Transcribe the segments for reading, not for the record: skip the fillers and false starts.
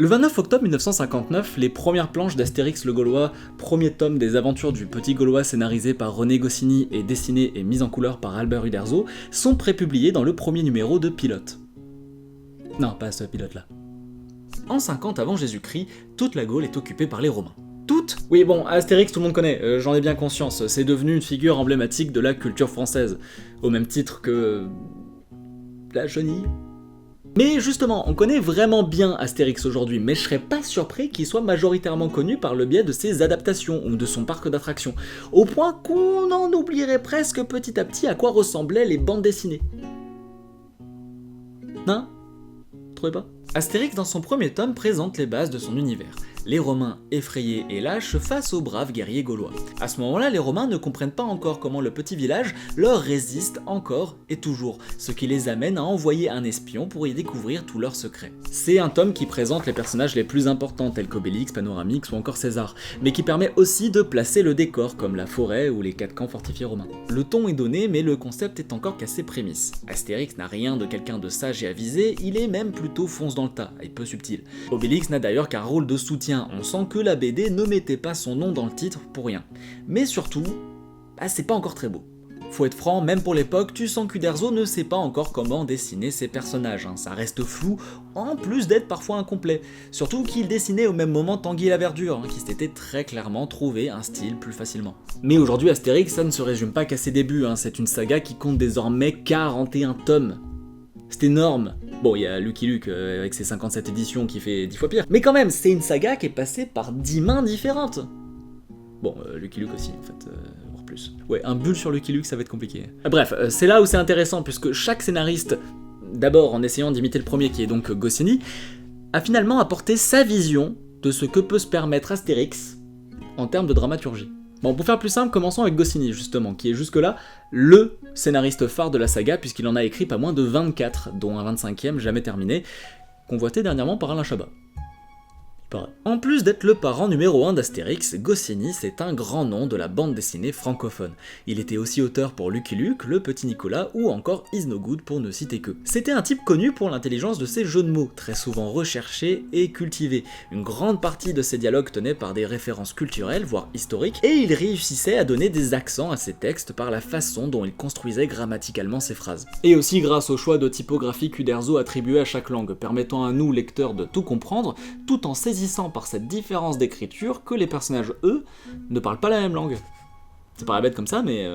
Le 29 octobre 1959, les premières planches d'Astérix le Gaulois, premier tome des aventures du petit Gaulois scénarisé par René Goscinny et dessiné et mis en couleur par Albert Uderzo, sont prépubliés dans le premier numéro de Pilote. Non, pas ce Pilote-là. En 50 avant Jésus-Christ, toute la Gaule est occupée par les Romains. Toutes ? Oui bon, Astérix tout le monde connaît, j'en ai bien conscience, c'est devenu une figure emblématique de la culture française, au même titre que... la chenille. Mais justement, on connaît vraiment bien Astérix aujourd'hui, mais je serais pas surpris qu'il soit majoritairement connu par le biais de ses adaptations ou de son parc d'attractions, au point qu'on en oublierait presque petit à petit à quoi ressemblaient les bandes dessinées. Hein ? Vous trouvez pas ? Astérix dans son premier tome présente les bases de son univers. Les Romains effrayés et lâches face aux braves guerriers gaulois. À ce moment-là, les Romains ne comprennent pas encore comment le petit village leur résiste encore et toujours, ce qui les amène à envoyer un espion pour y découvrir tous leurs secrets. C'est un tome qui présente les personnages les plus importants tels qu'Obélix, Panoramix ou encore César, mais qui permet aussi de placer le décor comme la forêt ou les 4 camps fortifiés romains. Le ton est donné mais le concept est encore qu'à ses prémices. Astérix n'a rien de quelqu'un de sage et avisé, il est même plutôt fonce dans le tas, et peu subtil. Obélix n'a d'ailleurs qu'un rôle de soutien, on sent que la BD ne mettait pas son nom dans le titre pour rien. Mais surtout, c'est pas encore très beau. Faut être franc, même pour l'époque, tu sens qu'Uderzo ne sait pas encore comment dessiner ses personnages, ça reste flou, en plus d'être parfois incomplet. Surtout qu'il dessinait au même moment Tanguy et la Verdure, qui s'était très clairement trouvé un style plus facilement. Mais aujourd'hui Astérix, ça ne se résume pas qu'à ses débuts, c'est une saga qui compte désormais 41 tomes. C'est énorme. Bon, il y a Lucky Luke avec ses 57 éditions qui fait 10 fois pire, mais quand même, c'est une saga qui est passée par 10 mains différentes. Bon, Lucky Luke aussi, en fait, voire plus. Ouais, un bulle sur Lucky Luke, ça va être compliqué. Bref, c'est là où c'est intéressant, puisque chaque scénariste, d'abord en essayant d'imiter le premier, qui est donc Goscinny, a finalement apporté sa vision de ce que peut se permettre Astérix en termes de dramaturgie. Bon, pour faire plus simple, commençons avec Goscinny, justement, qui est jusque-là le scénariste phare de la saga, puisqu'il en a écrit pas moins de 24, dont un 25e jamais terminé, convoité dernièrement par Alain Chabat. En plus d'être le parent numéro 1 d'Astérix, Goscinny c'est un grand nom de la bande dessinée francophone. Il était aussi auteur pour Lucky Luke, Le Petit Nicolas ou encore Is No Good pour ne citer que. C'était un type connu pour l'intelligence de ses jeux de mots, très souvent recherchés et cultivés. Une grande partie de ses dialogues tenaient par des références culturelles, voire historiques, et il réussissait à donner des accents à ses textes par la façon dont il construisait grammaticalement ses phrases. Et aussi grâce au choix de typographie qu'Uderzo attribuait à chaque langue, permettant à nous, lecteurs, de tout comprendre, tout en saisissant par cette différence d'écriture que les personnages, eux, ne parlent pas la même langue. Ça paraît bête comme ça, mais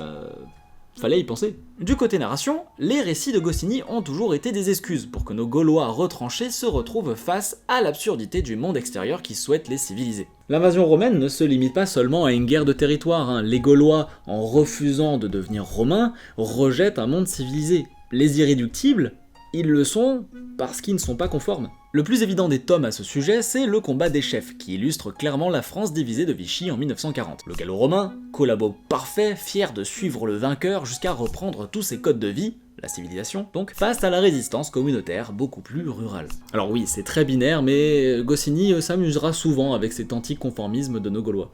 fallait y penser. Du côté narration, les récits de Goscinny ont toujours été des excuses pour que nos Gaulois retranchés se retrouvent face à l'absurdité du monde extérieur qui souhaite les civiliser. L'invasion romaine ne se limite pas seulement à une guerre de territoire, Les Gaulois, en refusant de devenir romains, rejettent un monde civilisé. Les irréductibles, ils le sont parce qu'ils ne sont pas conformes. Le plus évident des tomes à ce sujet, c'est le combat des chefs, qui illustre clairement la France divisée de Vichy en 1940. Le gallo-romain, collabo parfait, fier de suivre le vainqueur jusqu'à reprendre tous ses codes de vie, la civilisation donc, face à la résistance communautaire beaucoup plus rurale. Alors oui, c'est très binaire, mais Goscinny s'amusera souvent avec cet anticonformisme de nos Gaulois.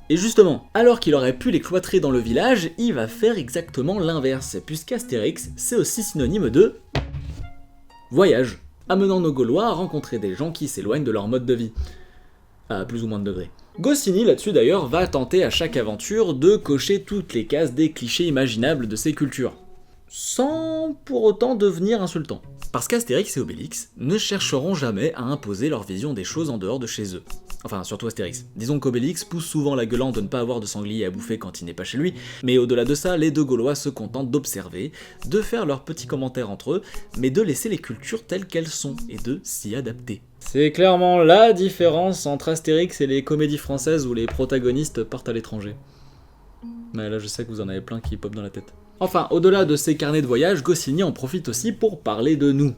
Et justement, alors qu'il aurait pu les cloîtrer dans le village, il va faire exactement l'inverse, puisqu'Astérix, c'est aussi synonyme de... voyage, amenant nos Gaulois à rencontrer des gens qui s'éloignent de leur mode de vie, à plus ou moins de degrés. Goscinny là-dessus d'ailleurs va tenter à chaque aventure de cocher toutes les cases des clichés imaginables de ces cultures, sans pour autant devenir insultant. Parce qu'Astérix et Obélix ne chercheront jamais à imposer leur vision des choses en dehors de chez eux. Enfin, surtout Astérix. Disons qu'Obélix pousse souvent la gueulante de ne pas avoir de sanglier à bouffer quand il n'est pas chez lui, mais au-delà de ça, les deux Gaulois se contentent d'observer, de faire leurs petits commentaires entre eux, mais de laisser les cultures telles qu'elles sont, et de s'y adapter. C'est clairement la différence entre Astérix et les comédies françaises où les protagonistes partent à l'étranger. Mais là je sais que vous en avez plein qui pop dans la tête. Enfin, au-delà de ces carnets de voyage, Goscinny en profite aussi pour parler de nous.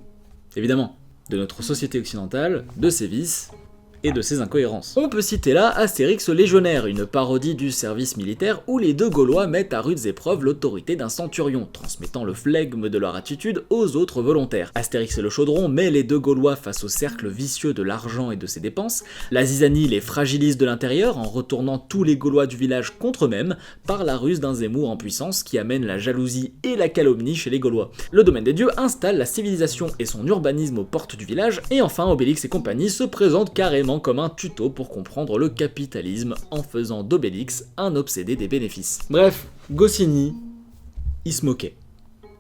Évidemment, de notre société occidentale, de ses vices, et de ses incohérences. On peut citer là Astérix Légionnaire, une parodie du service militaire où les deux Gaulois mettent à rudes épreuves l'autorité d'un centurion, transmettant le flegme de leur attitude aux autres volontaires. Astérix et le Chaudron met les deux Gaulois face au cercle vicieux de l'argent et de ses dépenses. La zizanie les fragilise de l'intérieur en retournant tous les Gaulois du village contre eux-mêmes par la ruse d'un Zemmour en puissance qui amène la jalousie et la calomnie chez les Gaulois. Le domaine des dieux installe la civilisation et son urbanisme aux portes du village, et enfin Obélix et compagnie se présentent carrément comme un tuto pour comprendre le capitalisme en faisant d'Obélix un obsédé des bénéfices. Bref, Goscinny, il se moquait.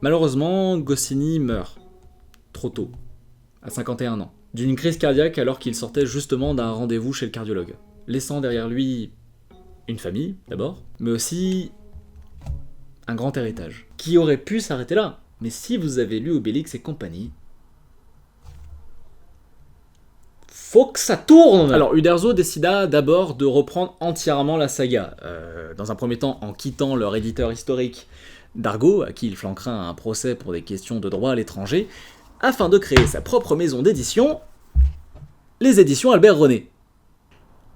Malheureusement, Goscinny meurt. Trop tôt, à 51 ans, d'une crise cardiaque alors qu'il sortait justement d'un rendez-vous chez le cardiologue, laissant derrière lui une famille d'abord, mais aussi un grand héritage, qui aurait pu s'arrêter là. Mais si vous avez lu Obélix et compagnie, faut que ça tourne. Alors Uderzo décida d'abord de reprendre entièrement la saga, dans un premier temps en quittant leur éditeur historique Dargaud, à qui il flanquera un procès pour des questions de droit à l'étranger, afin de créer sa propre maison d'édition, les éditions Albert René.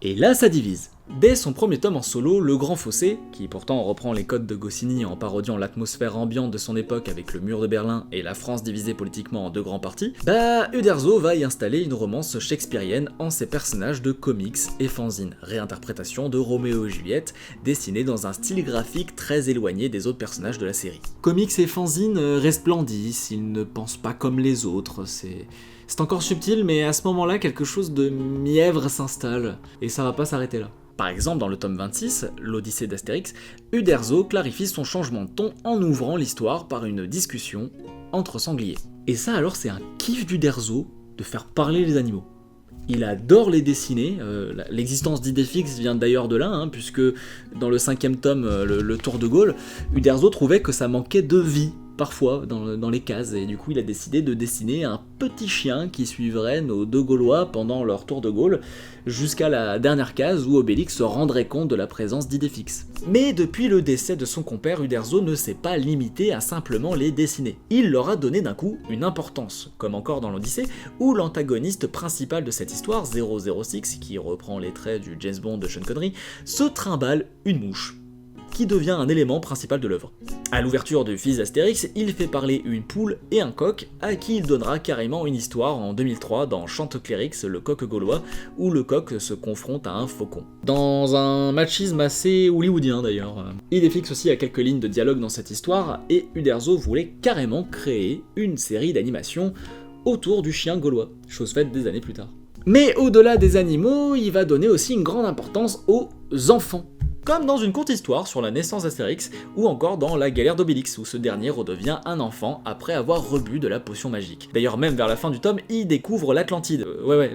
Et là ça divise. Dès son premier tome en solo, Le Grand Fossé, qui pourtant reprend les codes de Goscinny en parodiant l'atmosphère ambiante de son époque avec le mur de Berlin et la France divisée politiquement en deux grands partis, Uderzo va y installer une romance shakespearienne en ses personnages de comics et fanzines, réinterprétation de Roméo et Juliette, dessinée dans un style graphique très éloigné des autres personnages de la série. Comics et fanzines resplendissent, ils ne pensent pas comme les autres, c'est encore subtil, mais à ce moment-là, quelque chose de mièvre s'installe, et ça va pas s'arrêter là. Par exemple, dans le tome 26, l'Odyssée d'Astérix, Uderzo clarifie son changement de ton en ouvrant l'histoire par une discussion entre sangliers. Et ça alors c'est un kiff d'Uderzo de faire parler les animaux. Il adore les dessiner, l'existence d'Idéfix vient d'ailleurs de là, puisque dans le 5e tome, le Tour de Gaulle, Uderzo trouvait que ça manquait de vie parfois dans les cases, et du coup il a décidé de dessiner un petit chien qui suivrait nos deux Gaulois pendant leur tour de Gaulle, jusqu'à la dernière case où Obélix se rendrait compte de la présence d'Idéfix. Mais depuis le décès de son compère, Uderzo ne s'est pas limité à simplement les dessiner. Il leur a donné d'un coup une importance, comme encore dans l'Odyssée, où l'antagoniste principal de cette histoire, 006, qui reprend les traits du James Bond de Sean Connery, se trimballe une mouche, qui devient un élément principal de l'œuvre. À l'ouverture du fils d'Astérix, il fait parler une poule et un coq, à qui il donnera carrément une histoire en 2003 dans Chanteclairix, le coq gaulois, où le coq se confronte à un faucon. Dans un machisme assez hollywoodien d'ailleurs. Idéfix aussi a quelques lignes de dialogue dans cette histoire, et Uderzo voulait carrément créer une série d'animation autour du chien gaulois, chose faite des années plus tard. Mais au-delà des animaux, il va donner aussi une grande importance aux enfants. Comme dans une courte histoire sur la naissance d'Astérix, ou encore dans La galère d'Obélix, où ce dernier redevient un enfant après avoir rebu de la potion magique. D'ailleurs, même vers la fin du tome, il découvre l'Atlantide.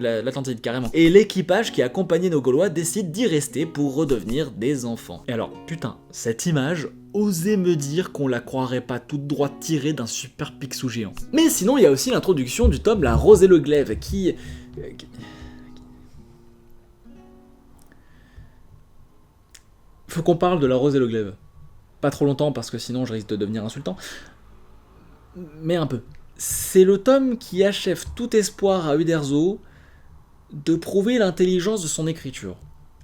L'Atlantide, carrément. Et l'équipage qui accompagnait nos Gaulois décide d'y rester pour redevenir des enfants. Et alors, putain, cette image, osez me dire qu'on la croirait pas toute droite tirée d'un super Picsou géant. Mais sinon, il y a aussi l'introduction du tome La Rose et le Glaive, qui... Faut qu'on parle de La Rose et le Glaive. Pas trop longtemps parce que sinon je risque de devenir insultant. Mais un peu. C'est le tome qui achève tout espoir à Uderzo de prouver l'intelligence de son écriture.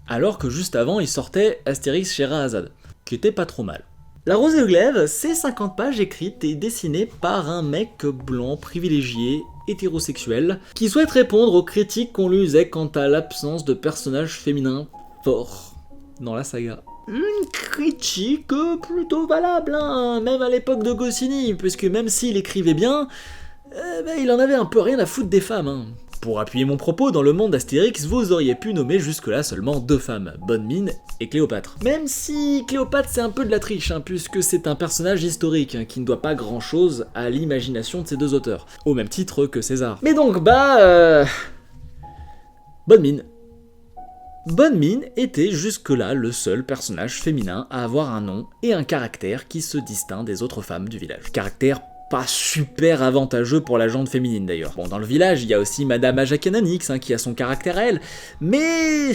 Alors que juste avant il sortait Astérix Scheherazade, qui était pas trop mal. La Rose et le Glaive, c'est 50 pages écrites et dessinées par un mec blanc privilégié, hétérosexuel, qui souhaite répondre aux critiques qu'on lui faisait quant à l'absence de personnages féminins forts dans la saga. Une critique plutôt valable, même à l'époque de Goscinny, puisque même s'il écrivait bien, il en avait un peu rien à foutre des femmes. Pour appuyer mon propos, dans le monde d'Astérix, vous auriez pu nommer jusque-là seulement 2 femmes, Bonne Mine et Cléopâtre. Même si Cléopâtre c'est un peu de la triche, puisque c'est un personnage historique qui ne doit pas grand-chose à l'imagination de ces 2 auteurs, au même titre que César. Mais donc, Bonne Mine. Bonne Mine était jusque-là le seul personnage féminin à avoir un nom et un caractère qui se distingue des autres femmes du village. Caractère pas super avantageux pour la gente féminine d'ailleurs. Bon, dans le village, il y a aussi Madame Ajakananix qui a son caractère à elle, mais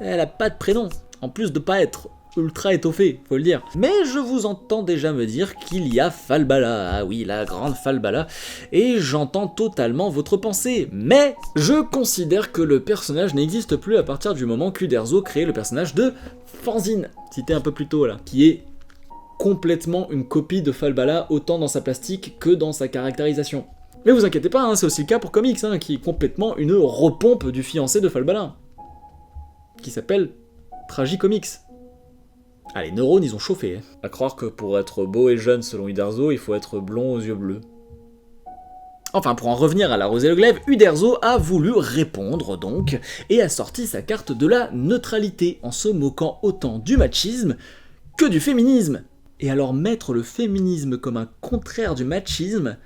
elle a pas de prénom, en plus de pas être ultra étoffé, faut le dire. Mais je vous entends déjà me dire qu'il y a Falbala, ah oui, la grande Falbala, et j'entends totalement votre pensée, mais je considère que le personnage n'existe plus à partir du moment qu'Uderzo crée le personnage de Fanzine, cité un peu plus tôt là, qui est complètement une copie de Falbala, autant dans sa plastique que dans sa caractérisation. Mais vous inquiétez pas, hein, c'est aussi le cas pour Comics, hein, qui est complètement une repompe du fiancé de Falbala, qui s'appelle Tragicomics. Ah, les neurones, ils ont chauffé. Hein. À croire que pour être beau et jeune selon Uderzo, il faut être blond aux yeux bleus. Enfin, pour en revenir à la Rose et le Glaive, Uderzo a voulu répondre donc, et a sorti sa carte de la neutralité, en se moquant autant du machisme que du féminisme. Et alors mettre le féminisme comme un contraire du machisme,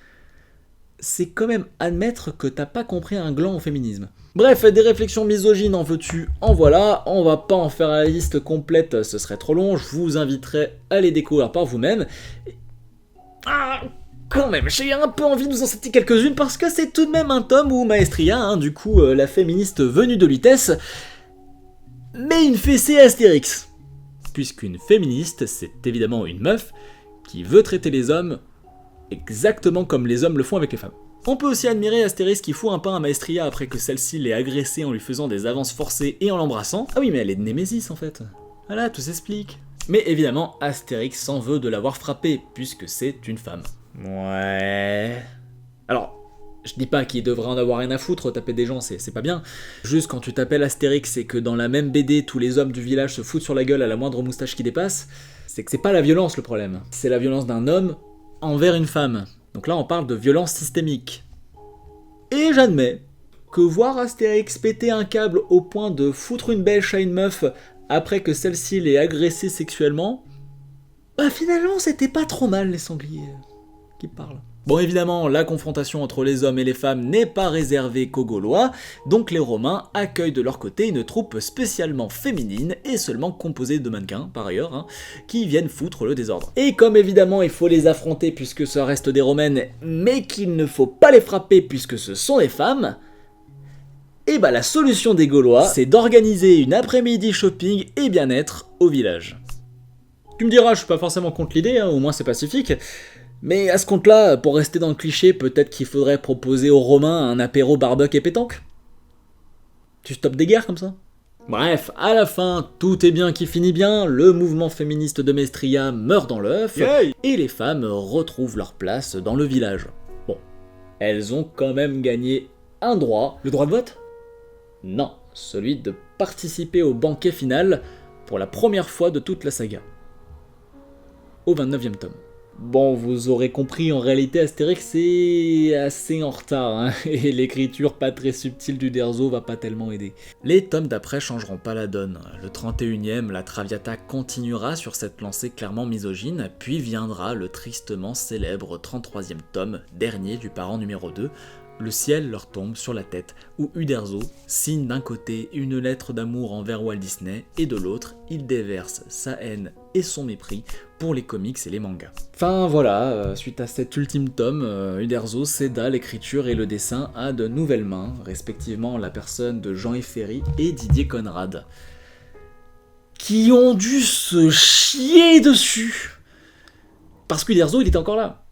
c'est quand même admettre que t'as pas compris un gland au féminisme. Bref, des réflexions misogynes en veux-tu, en voilà, on va pas en faire la liste complète, ce serait trop long, je vous inviterai à les découvrir par vous-même. Ah, quand même, j'ai un peu envie de vous en citer quelques-unes parce que c'est tout de même un tome où Maestria, hein, du coup la féministe venue de Lutèce, met une fessée à Astérix. Puisqu'une féministe, c'est évidemment une meuf qui veut traiter les hommes exactement comme les hommes le font avec les femmes. On peut aussi admirer Astérix qui fout un pain à Maestria après que celle-ci l'ait agressé en lui faisant des avances forcées et en l'embrassant. Ah oui, mais elle est de Némésis en fait. Voilà, tout s'explique. Mais évidemment, Astérix s'en veut de l'avoir frappée, puisque c'est une femme. Ouais... Alors, je dis pas qu'il devrait en avoir rien à foutre, taper des gens, c'est pas bien. Juste quand tu t'appelles Astérix et que dans la même BD, tous les hommes du village se foutent sur la gueule à la moindre moustache qui dépasse, c'est que c'est pas la violence le problème. C'est la violence d'un homme envers une femme. Donc là, on parle de violence systémique. Et j'admets que voir Astérix péter un câble au point de foutre une bêche à une meuf après que celle-ci l'ait agressé sexuellement, bah finalement, c'était pas trop mal les sangliers qui parlent. Bon, évidemment, la confrontation entre les hommes et les femmes n'est pas réservée qu'aux Gaulois, donc les Romains accueillent de leur côté une troupe spécialement féminine et seulement composée de mannequins, par ailleurs, hein, qui viennent foutre le désordre. Et comme évidemment il faut les affronter puisque ça reste des Romaines, mais qu'il ne faut pas les frapper puisque ce sont des femmes, et bah la solution des Gaulois, c'est d'organiser une après-midi shopping et bien-être au village. Tu me diras, je suis pas forcément contre l'idée, hein, au moins c'est pacifique. Mais à ce compte-là, pour rester dans le cliché, peut-être qu'il faudrait proposer aux Romains un apéro barbecue et pétanque. Tu stoppes des guerres comme ça. Bref, à la fin, tout est bien qui finit bien, le mouvement féministe de Maestria meurt dans l'œuf, et les femmes retrouvent leur place dans le village. Bon, elles ont quand même gagné un droit. Le droit de vote ? Non, celui de participer au banquet final pour la première fois de toute la saga. Au 29e tome. Bon, vous aurez compris, en réalité, Astérix est assez en retard, hein, et l'écriture pas très subtile d'Uderzo va pas tellement aider. Les tomes d'après changeront pas la donne. Le 31e, la Traviata continuera sur cette lancée clairement misogyne, puis viendra le tristement célèbre 33e tome, dernier du parent numéro 2, Le ciel leur tombe sur la tête, où Uderzo signe d'un côté une lettre d'amour envers Walt Disney, et de l'autre, il déverse sa haine et son mépris pour les comics et les mangas. Enfin voilà, suite à cet ultime tome, Uderzo céda l'écriture et le dessin à de nouvelles mains, respectivement la personne de Jean-Yves Ferry et Didier Conrad, qui ont dû se chier dessus, parce qu'Uderzo il était encore là,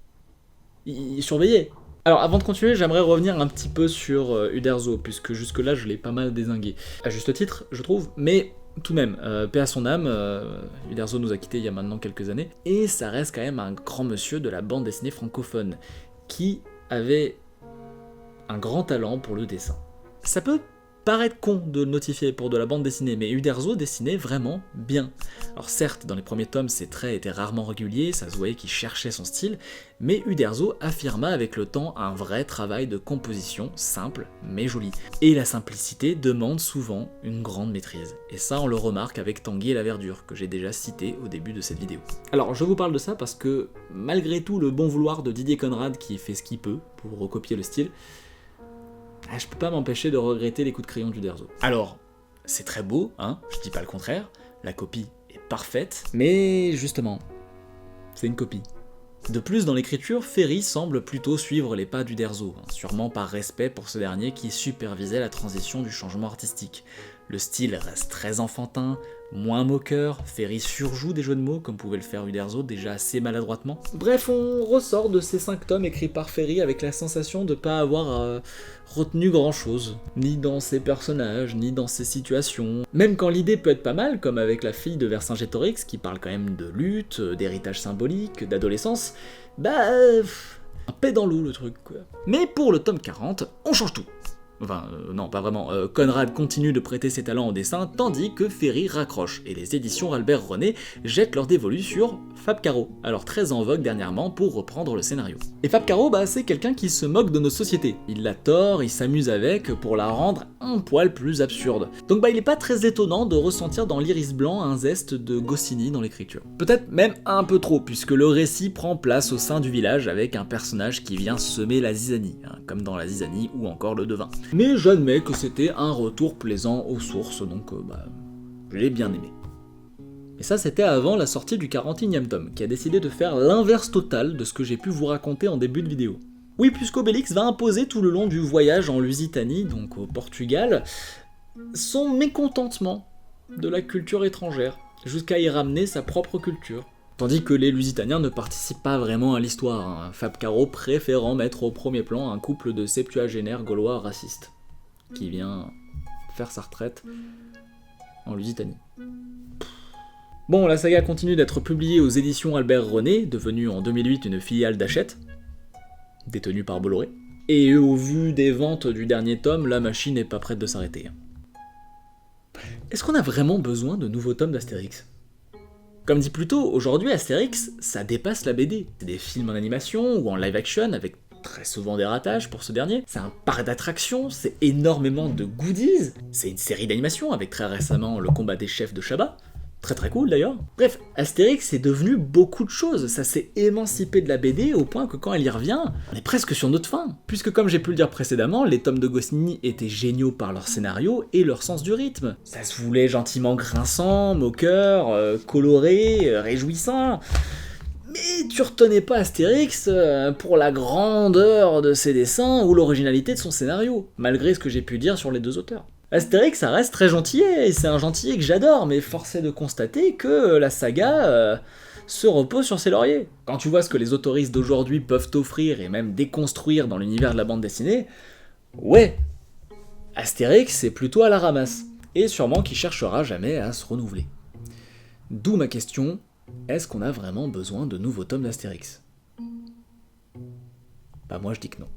il surveillait. Alors avant de continuer, j'aimerais revenir un petit peu sur Uderzo, puisque jusque-là je l'ai pas mal dézingué. À juste titre, je trouve, mais tout de même, paix à son âme, Uderzo nous a quittés il y a maintenant quelques années, et ça reste quand même un grand monsieur de la bande dessinée francophone, qui avait un grand talent pour le dessin. Ça peut paraître con de le notifier pour de la bande dessinée, mais Uderzo dessinait vraiment bien. Alors certes, dans les premiers tomes, ses traits étaient rarement réguliers, ça se voyait qu'il cherchait son style, mais Uderzo affirma avec le temps un vrai travail de composition, simple mais joli. Et la simplicité demande souvent une grande maîtrise. Et ça, on le remarque avec Tanguy et la Verdure, que j'ai déjà cité au début de cette vidéo. Alors, je vous parle de ça parce que, malgré tout le bon vouloir de Didier Conrad qui fait ce qu'il peut pour recopier le style, je peux pas m'empêcher de regretter les coups de crayon d'Uderzo. Alors, c'est très beau, hein, je dis pas le contraire, la copie est parfaite, mais justement, c'est une copie. De plus, dans l'écriture, Ferry semble plutôt suivre les pas d'Uderzo, sûrement par respect pour ce dernier qui supervisait la transition du changement artistique. Le style reste très enfantin, moins moqueur, Ferry surjoue des jeux de mots comme pouvait le faire Uderzo déjà assez maladroitement. Bref, on ressort de ces 5 tomes écrits par Ferry avec la sensation de pas avoir retenu grand chose, ni dans ses personnages, ni dans ses situations. Même quand l'idée peut être pas mal, comme avec la fille de Vercingétorix qui parle quand même de lutte, d'héritage symbolique, d'adolescence, un paix dans l'eau le truc quoi. Mais pour le tome 40, on change tout. Enfin, non, pas vraiment. Conrad continue de prêter ses talents au dessin, tandis que Ferry raccroche, et les éditions Albert René jettent leur dévolu sur Fab Caro, alors très en vogue dernièrement pour reprendre le scénario. Et Fab Caro, c'est quelqu'un qui se moque de nos sociétés. Il la tord, il s'amuse avec pour la rendre un poil plus absurde. Donc il est pas très étonnant de ressentir dans l'Iris Blanc un zeste de Goscinny dans l'écriture. Peut-être même un peu trop, puisque le récit prend place au sein du village avec un personnage qui vient semer la zizanie, comme dans la zizanie ou encore le devin. Mais j'admets que c'était un retour plaisant aux sources, donc je l'ai bien aimé. Et ça c'était avant la sortie du 41e tome, qui a décidé de faire l'inverse total de ce que j'ai pu vous raconter en début de vidéo. Oui, puisqu'Obélix va imposer tout le long du voyage en Lusitanie, donc au Portugal, son mécontentement de la culture étrangère, jusqu'à y ramener sa propre culture. Tandis que les Lusitaniens ne participent pas vraiment à l'histoire, Fab Caro préférant mettre au premier plan un couple de septuagénaires gaulois racistes, qui vient faire sa retraite en Lusitanie. Bon, la saga continue d'être publiée aux éditions Albert René, devenue en 2008 une filiale d'Hachette, détenue par Bolloré. Et au vu des ventes du dernier tome, la machine n'est pas prête de s'arrêter. Est-ce qu'on a vraiment besoin de nouveaux tomes d'Astérix ? Comme dit plus tôt, aujourd'hui Astérix, ça dépasse la BD. C'est des films en animation ou en live action avec très souvent des ratages pour ce dernier. C'est un parc d'attractions, c'est énormément de goodies. C'est une série d'animation avec très récemment le combat des chefs de Chabat. Très très cool d'ailleurs. Bref, Astérix est devenu beaucoup de choses, ça s'est émancipé de la BD au point que quand elle y revient, on est presque sur notre fin. Puisque comme j'ai pu le dire précédemment, les tomes de Goscinny étaient géniaux par leur scénario et leur sens du rythme. Ça se voulait gentiment grinçant, moqueur, coloré, réjouissant. Mais tu retenais pas Astérix pour la grandeur de ses dessins ou l'originalité de son scénario, malgré ce que j'ai pu dire sur les deux auteurs. Astérix, ça reste très gentillet, et c'est un gentillet que j'adore, mais force est de constater que la saga se repose sur ses lauriers. Quand tu vois ce que les autoristes d'aujourd'hui peuvent t'offrir et même déconstruire dans l'univers de la bande dessinée, ouais, Astérix c'est plutôt à la ramasse, et sûrement qu'il cherchera jamais à se renouveler. D'où ma question, est-ce qu'on a vraiment besoin de nouveaux tomes d'Astérix ? Moi je dis que non.